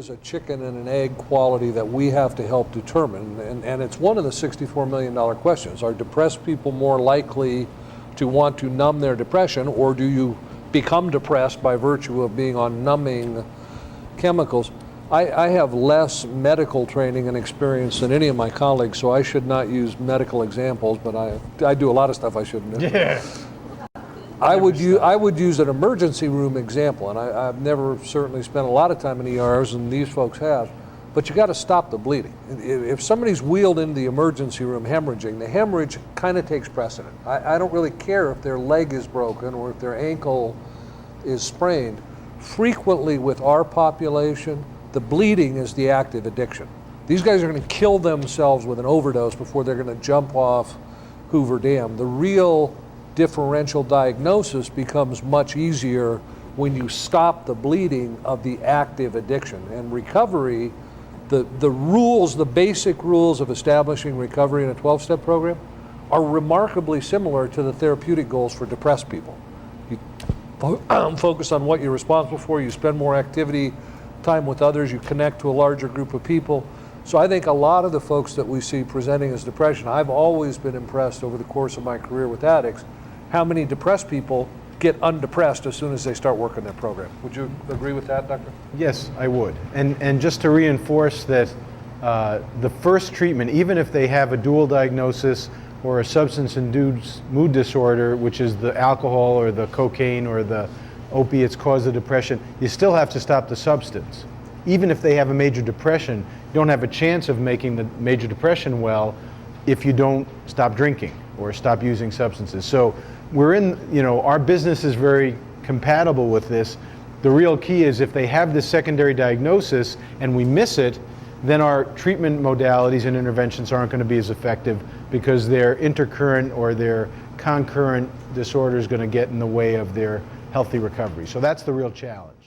is a chicken and an egg quality that we have to help determine, and it's one of the $64 million questions. Are depressed people more likely to want to numb their depression, or do you become depressed by virtue of being on numbing chemicals? I have less medical training and experience than any of my colleagues, so I should not use medical examples, but I do a lot of stuff I shouldn't do. Yeah. I would use an emergency room example, and I've never certainly spent a lot of time in ERs, and these folks have, but you got to stop the bleeding. If somebody's wheeled into the emergency room hemorrhaging, the hemorrhage kind of takes precedent. I don't really care if their leg is broken or if their ankle is sprained. Frequently with our population, the bleeding is the active addiction. These guys are going to kill themselves with an overdose before they're going to jump off Hoover Dam. The real differential diagnosis becomes much easier when you stop the bleeding of the active addiction. And recovery, the rules, the basic rules of establishing recovery in a 12-step program are remarkably similar to the therapeutic goals for depressed people. You focus on what you're responsible for, you spend more activity time with others, you connect to a larger group of people. So I think a lot of the folks that we see presenting as depression, I've always been impressed over the course of my career with addicts, how many depressed people get undepressed as soon as they start working their program. Would you agree with that, Doctor? Yes, I would. And just to reinforce that the first treatment, even if they have a dual diagnosis or a substance-induced mood disorder, which is the alcohol or the cocaine or the opiates cause the depression, you still have to stop the substance. Even if they have a major depression, you don't have a chance of making the major depression well if you don't stop drinking or stop using substances. So we're in, our business is very compatible with this. The real key is if they have this secondary diagnosis and we miss it, then our treatment modalities and interventions aren't going to be as effective because their intercurrent or their concurrent disorder is going to get in the way of their healthy recovery. So that's the real challenge.